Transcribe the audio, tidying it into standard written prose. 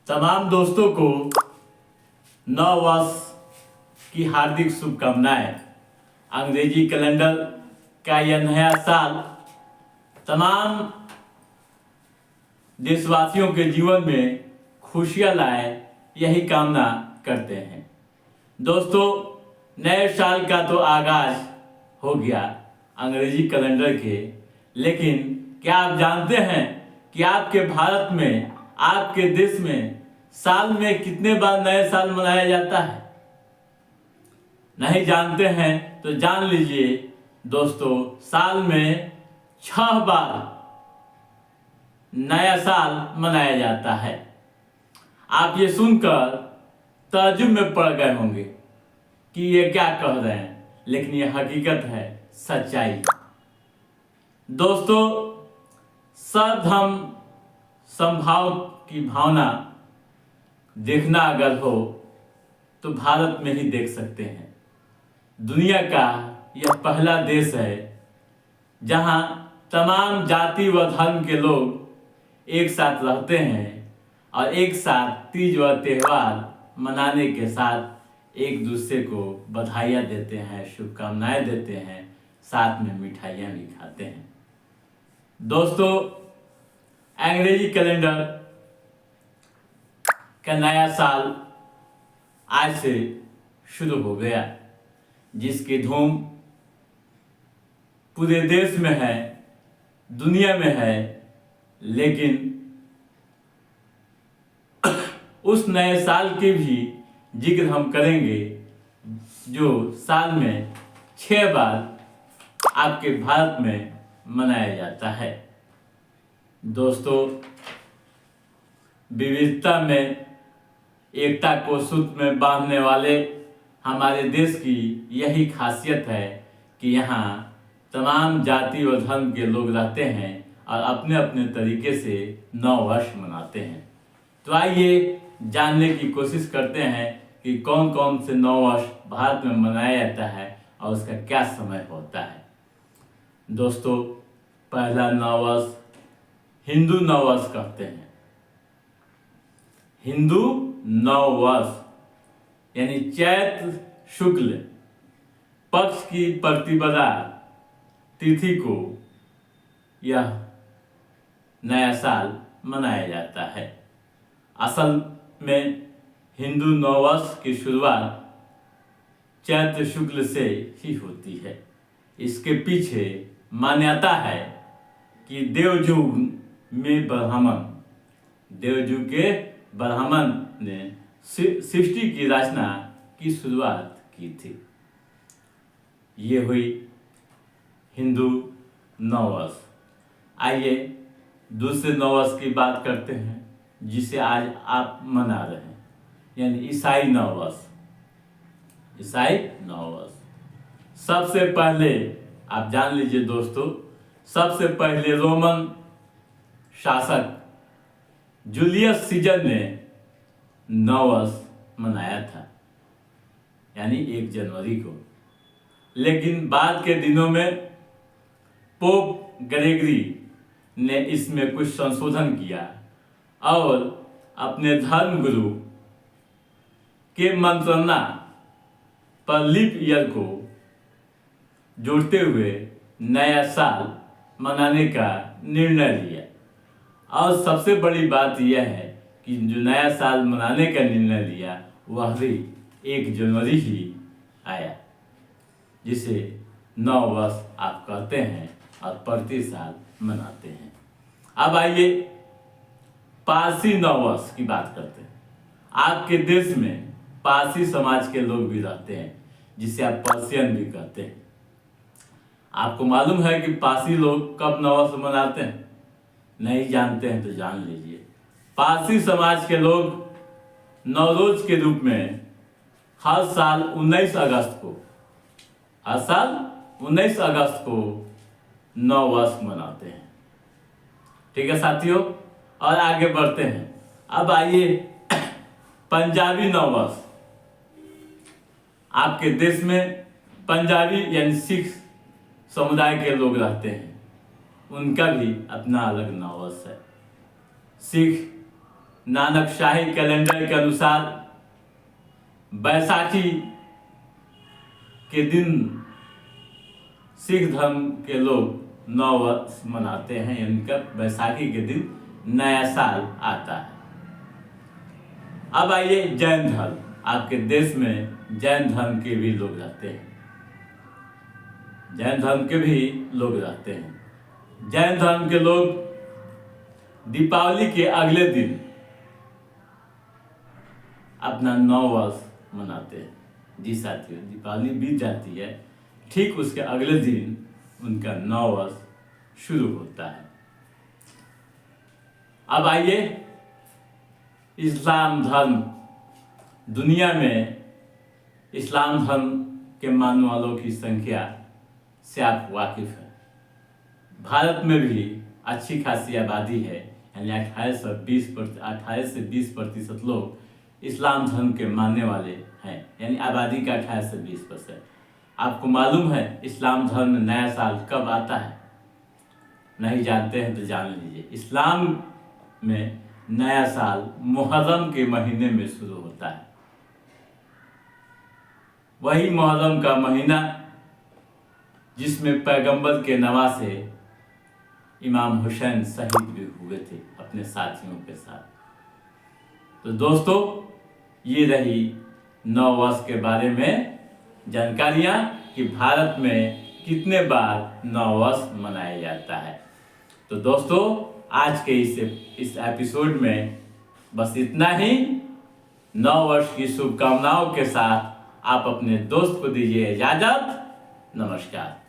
तमाम दोस्तों को नव वर्ष की हार्दिक शुभकामनाएं। अंग्रेजी कैलेंडर का यह नया साल तमाम देशवासियों के जीवन में खुशियां लाए, यही कामना करते हैं। दोस्तों, नए साल का तो आगाज हो गया अंग्रेजी कैलेंडर के, लेकिन क्या आप जानते हैं कि आपके भारत में, आपके देश में साल में कितने बार नए साल मनाया जाता है? नहीं जानते हैं तो जान लीजिए दोस्तों, साल में 6 बार नया साल मनाया जाता है। आप ये सुनकर ताज्जुब में पड़ गए होंगे कि ये क्या कह रहे हैं, लेकिन ये हकीकत है, सच्चाई। दोस्तों, सर्वधर्म समभाव की भावना देखना अगर हो तो भारत में ही देख सकते हैं। दुनिया का यह पहला देश है जहां तमाम जाति व धर्म के लोग एक साथ रहते हैं और एक साथ तीज व त्यौहार मनाने के साथ एक दूसरे को बधाइयाँ देते हैं, शुभकामनाएं देते हैं, साथ में मिठाइयाँ भी खाते हैं। दोस्तों, अंग्रेजी कैलेंडर का नया साल आज से शुरू हो गया, जिसकी धूम पूरे देश में है, दुनिया में है। लेकिन उस नए साल के भी जिक्र हम करेंगे जो साल में 6 बार आपके भारत में मनाया जाता है। दोस्तों, विविधता में एकता को सूत्र में बांधने वाले हमारे देश की यही खासियत है कि यहाँ तमाम जाति व धर्म के लोग रहते हैं और अपने अपने तरीके से नव वर्ष मनाते हैं। तो आइए जानने की कोशिश करते हैं कि कौन कौन से नव वर्ष भारत में मनाया जाता है और उसका क्या समय होता है। दोस्तों, पहला नव वर्ष हिंदू नव वर्ष कहते हैं। हिंदू नव वर्ष यानी चैत्र शुक्ल पक्ष की प्रतिपदा तिथि को यह नया साल मनाया जाता है। असल में हिंदू नववर्ष की शुरुआत चैत्र शुक्ल से ही होती है। इसके पीछे मान्यता है कि देवयुग में देवयुग के ब्राह्मण ने सृष्टि की रचना की शुरुआत की थी। ये हुई हिंदू नववर्ष। आइए दूसरे नववर्ष की बात करते हैं, जिसे आज आप मना रहे हैं, यानी ईसाई नववर्ष। ईसाई नववर्ष सबसे पहले आप जान लीजिए दोस्तों, सबसे पहले रोमन शासक जूलियस सीजर ने नववर्ष मनाया था, यानी 1 जनवरी को। लेकिन बाद के दिनों में पोप ग्रेगरी ने इसमें कुछ संशोधन किया और अपने धर्म गुरु के मंत्रणा पर लीप ईयर को जोड़ते हुए नया साल मनाने का निर्णय लिया। और सबसे बड़ी बात यह है कि जो नया साल मनाने का निर्णय लिया वह भी 1 जनवरी ही आया, जिसे नव वर्ष आप कहते हैं और प्रति साल मनाते हैं। अब आइए पारसी नववर्ष की बात करते हैं। आपके देश में पारसी समाज के लोग भी रहते हैं, जिसे आप पर्शियन भी कहते हैं। आपको मालूम है कि पारसी लोग कब नववर्ष मनाते हैं? नहीं जानते हैं तो जान लीजिए। पारसी समाज के लोग नवरोज के रूप में हर साल 19 अगस्त को नव वर्ष मनाते हैं। ठीक है साथियों, और आगे बढ़ते हैं। अब आइए पंजाबी नववर्ष। आपके देश में पंजाबी यानी सिख समुदाय के लोग रहते हैं, उनका भी अपना अलग नववर्ष है। सिख नानक शाही कैलेंडर के अनुसार बैसाखी के दिन सिख धर्म के लोग नव वर्ष मनाते हैं, यानी कि बैसाखी के दिन नया साल आता है। अब आइए जैन धर्म। आपके देश में जैन धर्म के भी लोग रहते हैं, जैन धर्म के भी लोग रहते हैं। जैन धर्म के लोग दीपावली के अगले दिन अपना नव वर्ष मनाते हैं। जी साथियों, दीपावली बीत जाती है, ठीक उसके अगले दिन उनका नव वर्ष शुरू होता है। अब आइए इस्लाम धर्म। दुनिया में इस्लाम धर्म के मानने वालों की संख्या से आप वाकिफ हैं। भारत में भी अच्छी खासी आबादी है, यानी 18 से 20% लोग इस्लाम धर्म के मानने वाले हैं, यानी आबादी का 18 से 20%। आपको मालूम है इस्लाम धर्म में नया साल कब आता है? नहीं जानते हैं तो जान लीजिए। इस्लाम में नया साल मुहर्रम के महीने में शुरू होता है। वही मुहर्रम का महीना जिसमें पैगंबर के नवासे इमाम हुसैन शहीद भी हुए थे अपने साथियों के साथ। तो दोस्तों, ये रही नव वर्ष के बारे में जानकारियाँ कि भारत में कितने बार नव वर्ष मनाया जाता है। तो दोस्तों, आज के इस एपिसोड में बस इतना ही। नव वर्ष की शुभकामनाओं के साथ आप अपने दोस्त को दीजिए इजाज़त। नमस्कार।